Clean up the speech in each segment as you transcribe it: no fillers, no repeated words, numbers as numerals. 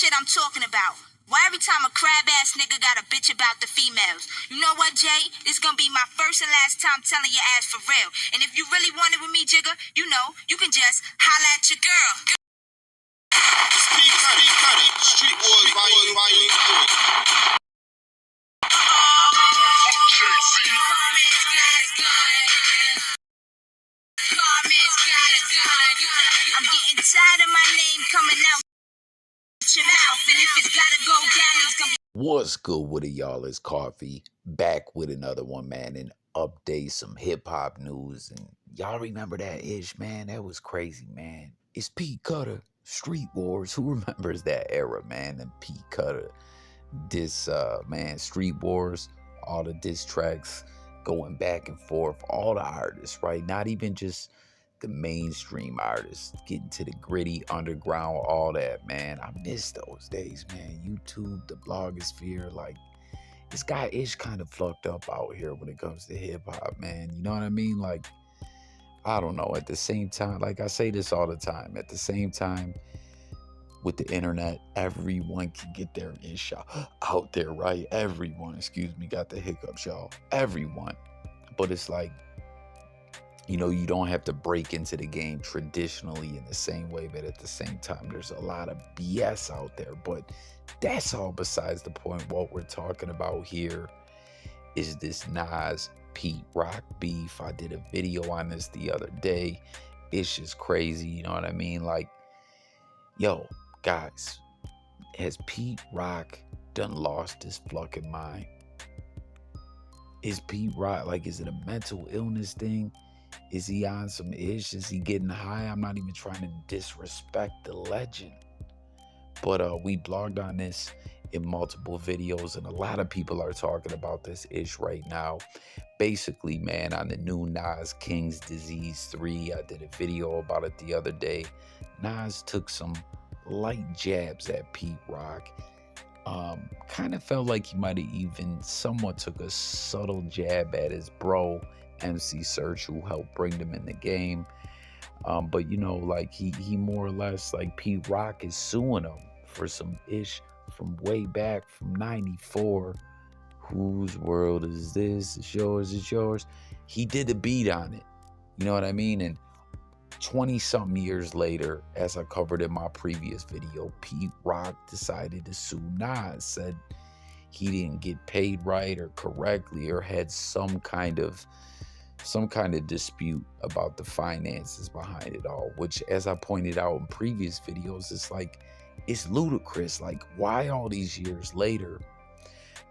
shit I'm talking about. Why every time a crab-ass nigga got a bitch about the females? You know what, Jay? This gonna be my first and last time telling your ass for real. And if you really want it with me, Jigga, you know, you can just holla at your girl. Speed Cutter, Street Wars, Volume 3. I'm getting tired of my name coming out your mouth, and if it's gotta go down, it's gonna be. What's good with it, y'all? It's Coffee, back with another one, man, and update some hip-hop news. And y'all remember that ish, man? That was crazy, man. It's Pete Cutter, Street Wars. Who remembers that era, man? And Pete Cutter, man, Street Wars, all the diss tracks going back and forth, all the artists, right? Not even just the mainstream artists, getting to the gritty underground, all that, man. I miss those days, man. YouTube, the blogosphere, like, this guy ish kind of fucked up out here when it comes to hip-hop, man. You know what I mean? Like, I don't know. At the same time, like I say this all the time, at the same time, with the internet, everyone can get their ish out there, right? Everyone, excuse me, got the hiccups, y'all. Everyone. But it's like, you know, you don't have to break into the game traditionally in the same way, but at the same time, there's a lot of BS out there. But that's all besides the point. What we're talking about here is this Nas Pete Rock beef. I did a video on this the other day. It's just crazy, you know what I mean? Like, yo, guys, has Pete Rock done lost his fucking mind? Is Pete Rock, like, is it a mental illness thing? Is he on some ish? Is he getting high? I'm not even trying to disrespect the legend. But we blogged on this in multiple videos, and a lot of people are talking about this ish right now. Basically, man, on the new Nas King's Disease 3, I did a video about it the other day. Nas took some light jabs at Pete Rock. Kind of felt like he might have even somewhat took a subtle jab at his bro, MC Search, who helped bring them in the game. But you know, like he more or less, like, Pete Rock is suing him for some ish from way back from 94. Whose world is this? It's yours, it's yours. He did a beat on it. You know what I mean? And 20-something years later, as I covered in my previous video, Pete Rock decided to sue Nas, said he didn't get paid right or correctly, or had some kind of dispute about the finances behind it all, which, as I pointed out in previous videos, it's like, it's ludicrous. Like, why all these years later?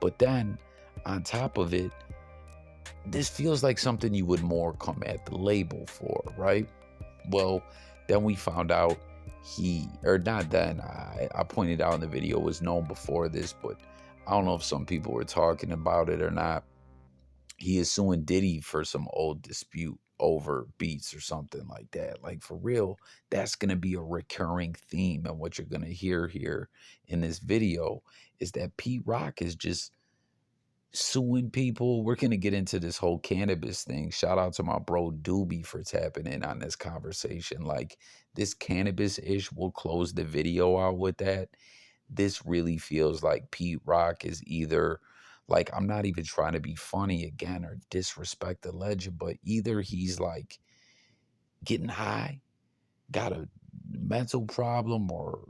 But then, on top of it, this feels like something you would more come at the label for, right? Well, then we found out I pointed out in the video, was known before this, but I don't know if some people were talking about it or not. He is suing Diddy for some old dispute over beats or something like that. Like, for real, that's going to be a recurring theme. And what you're going to hear here in this video is that Pete Rock is just suing people. We're going to get into this whole Cannabis thing. Shout out to my bro Doobie for tapping in on this conversation. Like, this Cannabis-ish, we'll close the video out with that. This really feels like Pete Rock is either, like, I'm not even trying to be funny again or disrespect the legend, but either he's like getting high, got a mental problem, or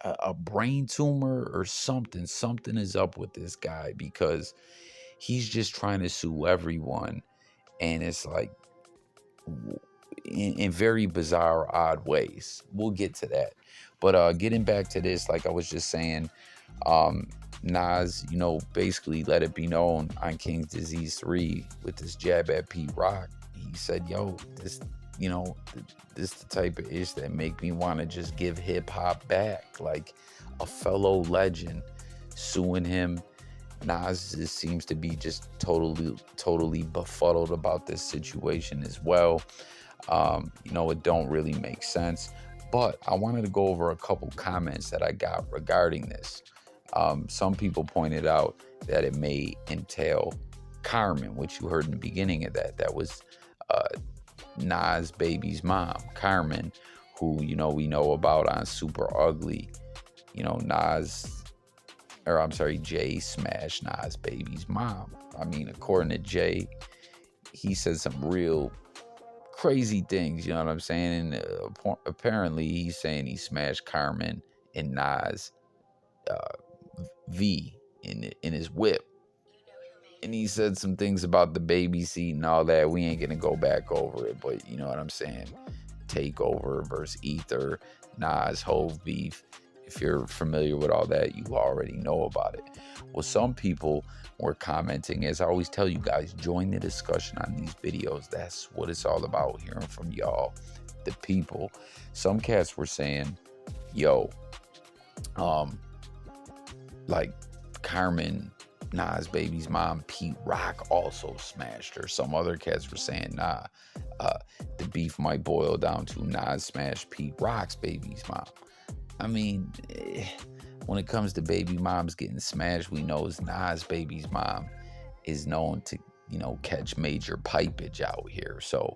a brain tumor or something. Something is up with this guy, because he's just trying to sue everyone. And it's like, in very bizarre, odd ways. We'll get to that. But getting back to this, like I was just saying, Nas, you know, basically let it be known on King's Disease 3 with this jab at Pete Rock. He said, yo, this, you know, this the type of ish that make me want to just give hip hop back. Like, a fellow legend suing him. Nas just seems to be just totally befuddled about this situation as well. You know, it don't really make sense. But I wanted to go over a couple comments that I got regarding this. Some people pointed out that it may entail Carmen, which you heard in the beginning of that. That was Nas' baby's mom, Carmen, who, you know, we know about on Super Ugly. Jay smashed Nas baby's mom. I mean, according to Jay, he said some real crazy things, you know what I'm saying? And apparently he's saying he smashed Carmen and Nas V in his whip. And he said some things about the baby seat and all that. We ain't gonna go back over it, but you know what I'm saying? Takeover versus Ether, Nas, Hove beef. If you're familiar with all that, you already know about it. Well, some people were commenting, as I always tell you guys, join the discussion on these videos. That's what it's all about, hearing from y'all, the people. Some cats were saying, yo, like Carmen, Nas baby's mom, Pete Rock, also smashed her. Some other cats were saying, nah, the beef might boil down to Nas smashed Pete Rock's baby's mom. I mean, when it comes to baby moms getting smashed, we know Nas baby's mom is known to, catch major pipage out here. So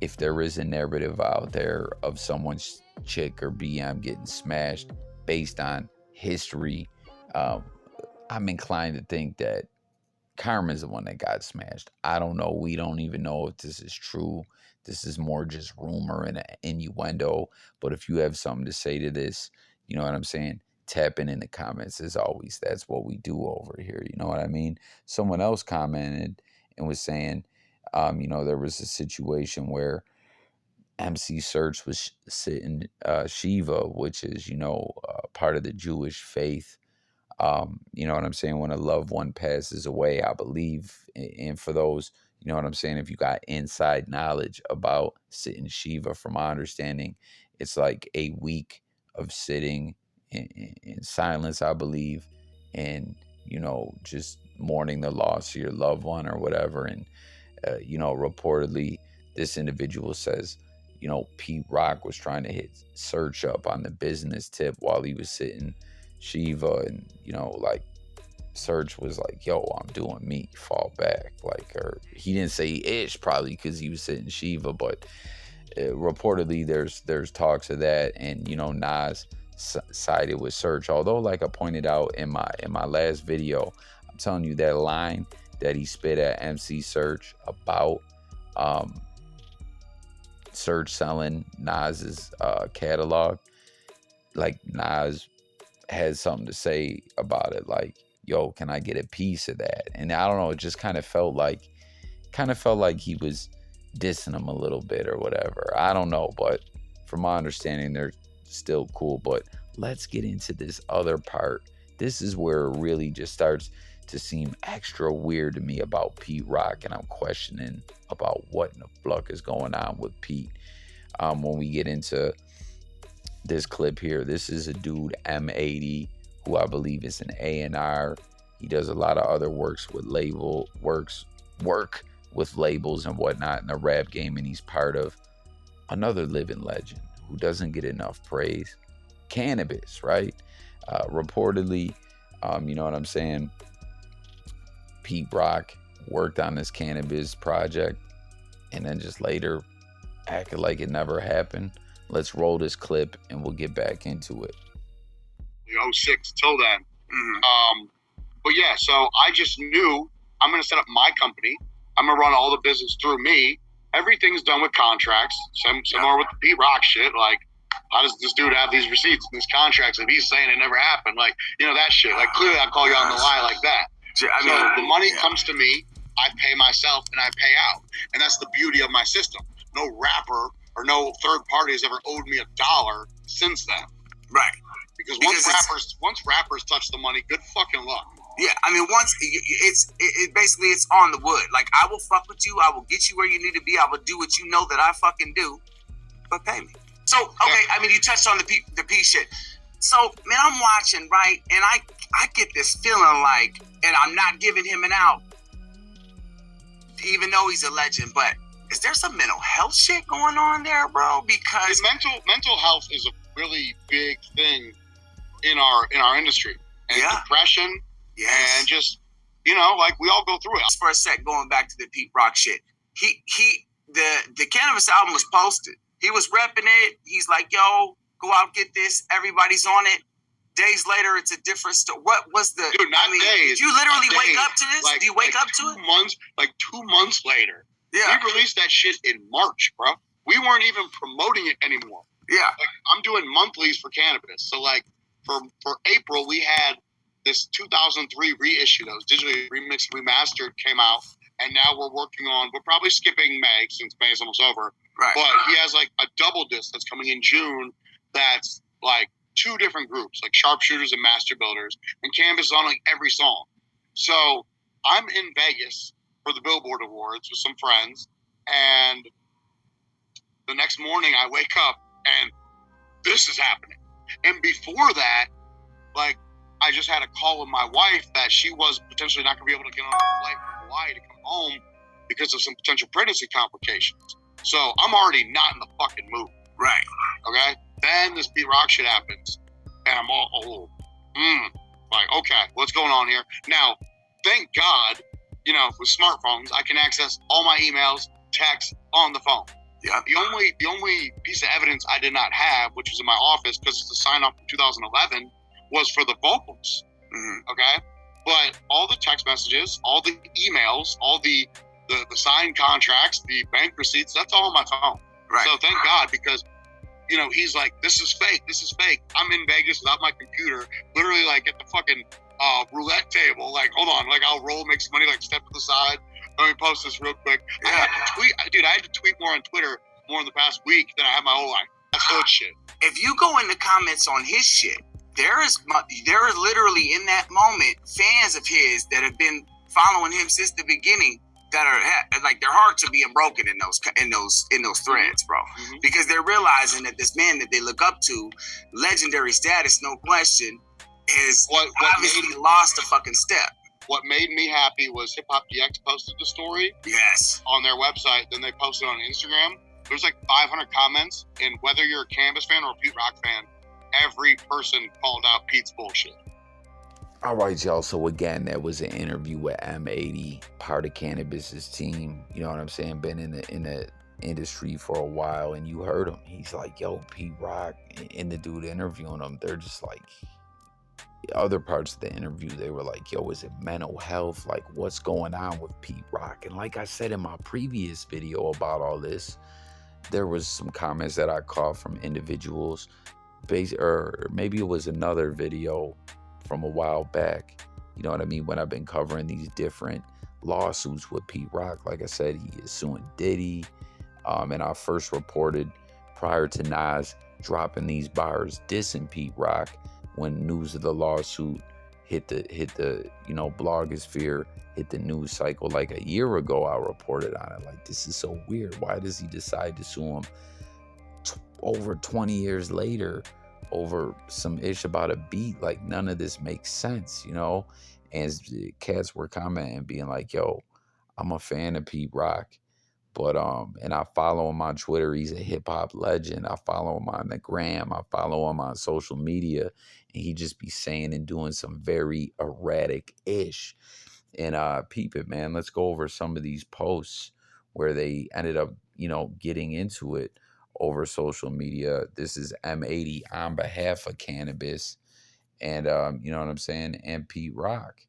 if there is a narrative out there of someone's chick or BM getting smashed based on history, I'm inclined to think that Carmen's the one that got smashed. I don't know. We don't even know if this is true. This is more just rumor and innuendo. But if you have something to say to this, you know what I'm saying? Tap in the comments as always. That's what we do over here. You know what I mean? Someone else commented and was saying, there was a situation where MC Search was sitting Shiva, which is, part of the Jewish faith. You know what I'm saying? When a loved one passes away, I believe, and for those, you know what I'm saying, if you got inside knowledge about sitting Shiva, from my understanding, it's like a week of sitting in silence, I believe, and, just mourning the loss of your loved one or whatever. And, reportedly, this individual says, Pete Rock was trying to hit Search up on the business tip while he was sitting Shiva, and Search was like, yo, I'm doing me, fall back. Or he didn't say ish, probably because he was sitting Shiva, but reportedly there's talks of that. And Nas sided with Search, although like I pointed out in my last video, I'm telling you, that line that he spit at MC Search about Search selling Nas's catalog, like Nas had something to say about it, like, yo, can I get a piece of that? And I don't know, it just kind of felt like he was dissing him a little bit or whatever. I don't know, but from my understanding, they're still cool. But let's get into this other part. This is where it really just starts to seem extra weird to me about Pete Rock, and I'm questioning about what in the fuck is going on with Pete. When we get into this clip here, this is a dude, M80, who I believe is an A&R. He does a lot of other work with labels and whatnot in the rap game, and he's part of another living legend who doesn't get enough praise, Cannabis, right? Reportedly, you know what I'm saying, Pete Rock worked on this Cannabis project and then just later acted like it never happened. Let's roll this clip and we'll get back into it. 06 till then. Mm-hmm. But yeah, so I just knew I'm going to set up my company. I'm going to run all the business through me. Everything's done with contracts. Similar with the Pete Rock shit. Like, how does this dude have these receipts and these contracts if he's saying it never happened? Like, that shit. Like, clearly I call you on the lie like that. So the money comes to me, I pay myself, and I pay out. And that's the beauty of my system. No rapper or no third party has ever owed me $1 since then. Right. Because once rappers touch the money, good fucking luck. Yeah, I mean, once it's basically it's on the wood. Like, I will fuck with you, I will get you where you need to be, I will do what you know that I fucking do, but pay me. So, okay, yeah. I mean, you touched on the P shit. So, man, I'm watching, right, and I get this feeling like, and I'm not giving him an out, even though he's a legend, but is there some mental health shit going on there, bro? Because mental health is a really big thing in our industry, and depression. Yes. And just, like we all go through it. For a sec, going back to the Pete Rock shit, the Cannabis album was posted. He was repping it. He's like, yo, go out, get this. Everybody's on it. days later, it's a different story. What was the? Dude, not days. Did you literally not wake days. up to this? Like, Do you wake up to it? 2 months, like 2 months later. Yeah. We released that shit in March, bro. We weren't even promoting it anymore. Yeah. Like, I'm doing monthlies for Cannabis. So, like, for April, we had this 2003 reissue that was digitally remixed, remastered, came out. And now we're working on, we're probably skipping May since May is almost over. Right. But he has like a double disc that's coming in June that's like 2 different groups, like Sharpshooters and Master Builders. And Cannabis is on like every song. So I'm in Vegas for the Billboard Awards with some friends. And the next morning I wake up and this is happening. And before that, like, I just had a call with my wife that she was potentially not going to be able to get on a flight from Hawaii to come home because of some potential pregnancy complications. So I'm already not in the fucking mood. Right. Okay? Then this Pete Rock shit happens. And I'm all, like, okay, what's going on here? Now, thank God, you know, with smartphones, I can access all my emails, texts on the phone. Yeah. The only piece of evidence I did not have, which was in my office because it's a sign-off from 2011, was for the vocals. Mm-hmm. Okay? But all the text messages, all the emails, all the signed contracts, the bank receipts, that's all on my phone. Right. So thank God, because, you know, he's like, this is fake. I'm in Vegas without my computer, literally like at the fucking roulette table. Like, hold on, like I'll roll, make some money, like step to the side. Let me post this real quick. Yeah. I had to tweet more on Twitter more in the past week than I have my whole life. That's good shit. If you go in the comments on his shit, there are literally in that moment fans of his that have been following him since the beginning that are like their hearts are being broken in those threads, bro, because they're realizing that this man that they look up to, legendary status, no question, is obviously lost a fucking step. What made me happy was Hip Hop DX posted the story. Yes. On their website. Then they posted on Instagram. There's like 500 comments, and whether you're a Cannabis fan or a Pete Rock fan, every person called out Pete's bullshit. All right, y'all. So again, that was an interview with M80, part of Cannabis's team. You know what I'm saying? Been in the industry for a while, and you heard him. He's like, yo, Pete Rock, and the dude interviewing him, they're just like, other parts of the interview, they were like, yo, is it mental health? Like, what's going on with Pete Rock? And like I said in my previous video about all this, there was some comments that I caught from individuals, or maybe it was another video from a while back, you know what I mean, when I've been covering these different lawsuits with Pete Rock. Like I said, he is suing Diddy, and I first reported prior to Nas dropping these bars dissing Pete Rock. When news of the lawsuit hit the blogosphere, hit the news cycle like a year ago, I reported on it. Like, this is so weird. Why does he decide to sue him over 20 years later over some ish about a beat? Like, none of this makes sense, you know? And cats were commenting, being like, yo, I'm a fan of Pete Rock. But, and I follow him on Twitter. He's a hip hop legend. I follow him on the gram. I follow him on social media. And he just be saying and doing some very erratic-ish. And peep it, man. Let's go over some of these posts where they ended up, you know, getting into it over social media. This is M80 on behalf of Cannabis. And, you know what I'm saying? And Pete Rock.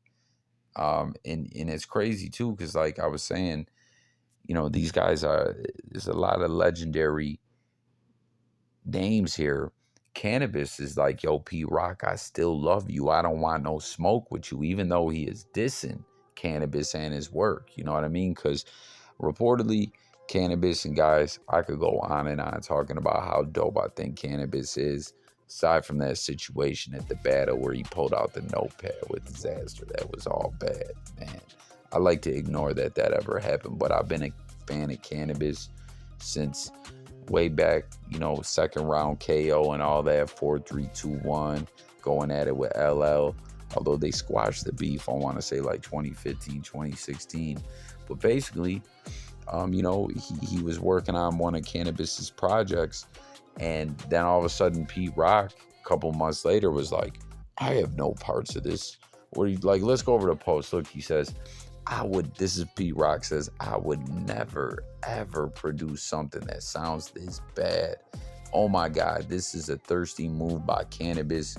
And it's crazy, too, because like I was saying, you know, these guys there's a lot of legendary names here. Cannabis is like, yo, Pete Rock, I still love you. I don't want no smoke with you, even though he is dissing Cannabis and his work. You know what I mean? Because reportedly, Cannabis, and guys, I could go on and on talking about how dope I think Cannabis is. Aside from that situation at the battle where he pulled out the notepad with disaster, that was all bad, man. I like to ignore that ever happened, but I've been a fan of Cannabis since way back, you know, second round KO and all that, 4-3-2-1, going at it with LL, although they squashed the beef, I want to say like 2015, 2016. But basically, you know, he was working on one of Cannabis's projects, and then all of a sudden Pete Rock, a couple months later, was like, I have no parts of this. What are you, like, let's go over the post. Look, he says, this is Pete Rock says, I would never, ever produce something that sounds this bad. Oh my God, this is a thirsty move by Cannabis.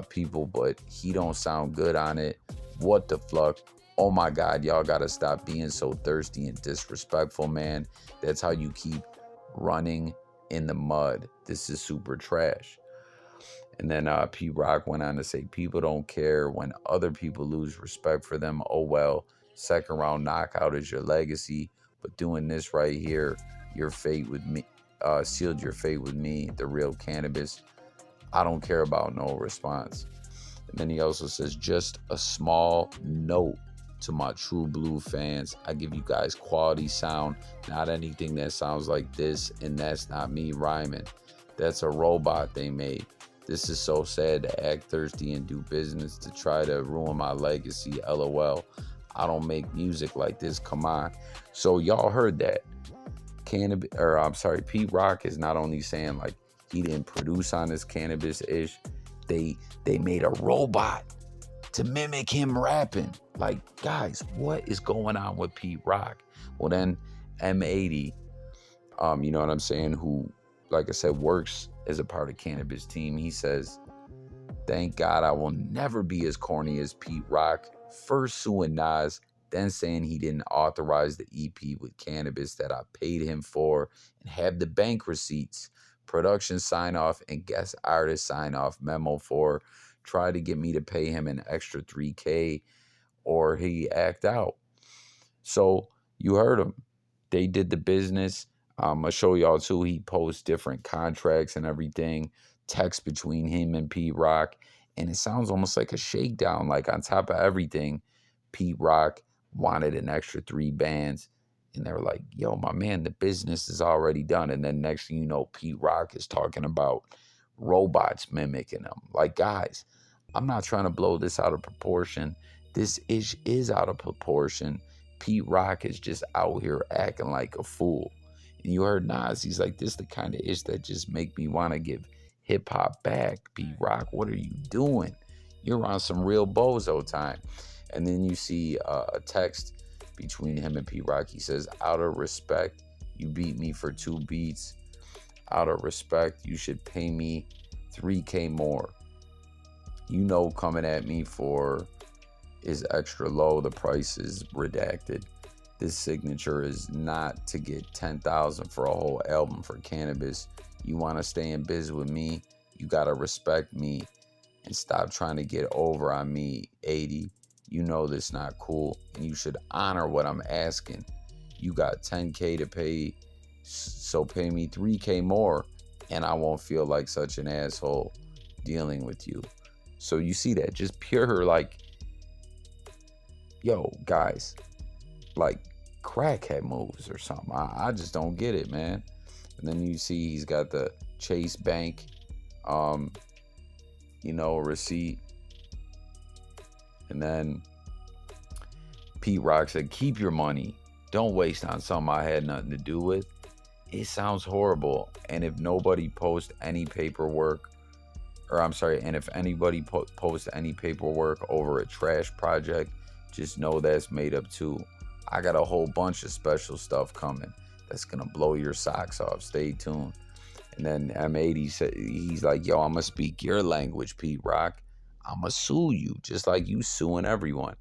people, but he don't sound good on it. What the fuck? Oh my God, y'all gotta stop being so thirsty and disrespectful, man. That's how you keep running in the mud. This is super trash. And then Pete Rock went on to say, people don't care when other people lose respect for them. Oh well, second round knockout is your legacy, but doing this right here, your fate with me, sealed your fate with me, the real Cannabis. I don't care about no response. And then he also says, just a small note to my true blue fans. I give you guys quality sound, not anything that sounds like this, and that's not me rhyming. That's a robot they made. This is so sad to act thirsty and do business to try to ruin my legacy. LOL. I don't make music like this. Come on. So y'all heard that. Pete Rock is not only saying like he didn't produce on this Cannabis-ish. They made a robot to mimic him rapping. Like, guys, what is going on with Pete Rock? Well, then M80, you know what I'm saying, who, like I said, works as a part of Cannabis team, he says, thank God I will never be as corny as Pete Rock. First suing Nas, then saying he didn't authorize the EP with Cannabis that I paid him for, and have the bank receipts, production sign-off, and guest artist sign-off memo for. Try to get me to pay him an extra $3,000 or he act out. So you heard him. They did the business. I'll show y'all too. He posts different contracts and everything, text between him and Pete Rock, and it sounds almost like a shakedown. Like on top of everything, Pete Rock wanted an extra 3 bands, and they were like, "Yo, my man, the business is already done." And then next thing you know, Pete Rock is talking about robots mimicking him. Like, guys, I'm not trying to blow this out of proportion. This ish is out of proportion. Pete Rock is just out here acting like a fool. And you heard Nas, he's like, this the kind of ish that just make me want to give hip hop back. Pete Rock, what are you doing? You're on some real bozo time. And then you see a text between him and Pete Rock. He says, out of respect, you beat me for 2 beats. Out of respect, you should pay me $3,000 more. You know, coming at me for is extra low. The price is redacted. This signature is not to get $10,000 for a whole album for Cannabis. You want to stay in biz with me, you got to respect me and stop trying to get over on me, 80. You know this not cool, and you should honor what I'm asking. You got $10,000 to pay, so pay me $3,000 more, and I won't feel like such an asshole dealing with you. So you see that, just pure like, yo, guys, like crackhead moves or something. I just don't get it, man. And then you see he's got the Chase Bank, receipt. And then Pete Rock said, keep your money. Don't waste on something I had nothing to do with. It sounds horrible. And if nobody posts any paperwork, and if anybody posts any paperwork over a trash project, just know that's made up too. I got a whole bunch of special stuff coming that's gonna blow your socks off. Stay tuned. And then M80 said, he's like, yo, I'm gonna speak your language, Pete Rock. I'm gonna sue you just like you suing everyone.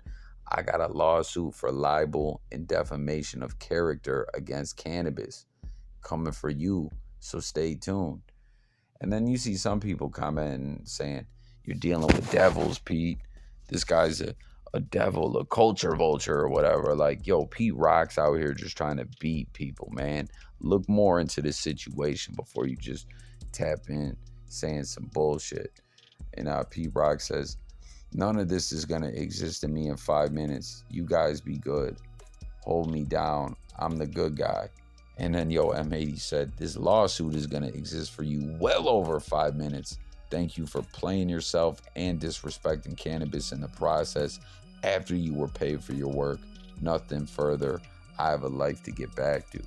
I got a lawsuit for libel and defamation of character against Cannabis coming for you, so stay tuned. And then you see some people commenting saying, you're dealing with devils, Pete. This guy's a devil, a culture vulture or whatever. Like, yo, Pete Rock's out here just trying to beat people, man. Look more into this situation before you just tap in saying some bullshit. And Pete Rock says, none of this is going to exist in me in 5 minutes. You guys be good. Hold me down. I'm the good guy. And then, yo, M80 said, this lawsuit is going to exist for you well over 5 minutes. Thank you for playing yourself and disrespecting Cannabis in the process after you were paid for your work. Nothing further. I have a life to get back to.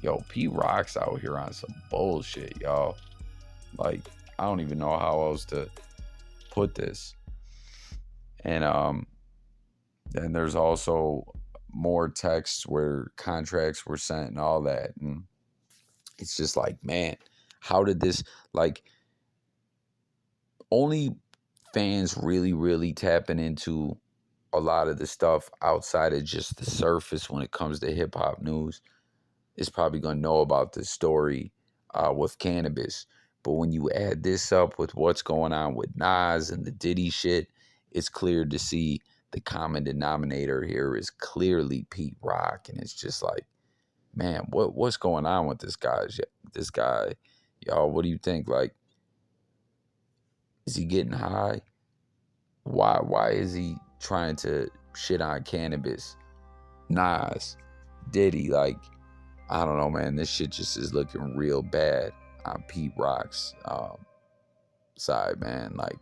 Yo, Pete Rock's out here on some bullshit, y'all. Like, I don't even know how else to put this. And then there's also more texts where contracts were sent and all that. And it's just like, man, how did this, like, only fans really tapping into a lot of the stuff outside of just the surface when it comes to hip hop news is probably going to know about the story with Cannabis. But when you add this up with what's going on with Nas and the Diddy shit, it's clear to see the common denominator here is clearly Pete Rock. And it's just like, man, what's going on with this guy? This guy, y'all, what do you think? Like, is he getting high? Why is he trying to shit on Cannabis, Nas, Diddy? Like, I don't know, man. This shit just is looking real bad on Pete Rock's side, man. Like,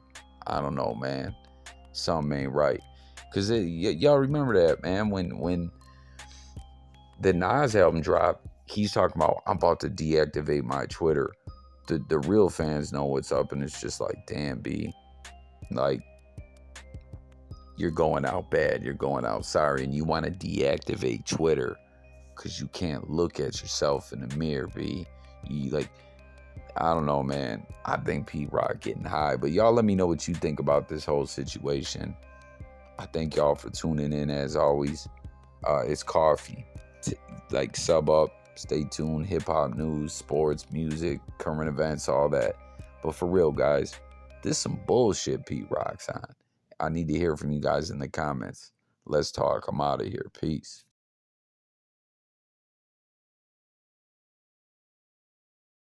I don't know, man. Something ain't right. Because y'all remember that, man, when the Nas album dropped, he's talking about, I'm about to deactivate my Twitter. The real fans know what's up, and it's just like, damn, B. Like, you're going out bad. You're going out sorry, and you want to deactivate Twitter because you can't look at yourself in the mirror, B. You, like, I don't know, man. I think Pete Rock getting high. But y'all let me know what you think about this whole situation. I thank y'all for tuning in as always. It's coffee. Like, sub up, stay tuned. Hip-hop news, sports, music, current events, all that. But for real, guys, this is some bullshit Pete Rock's on. I need to hear from you guys in the comments. Let's talk. I'm out of here. Peace.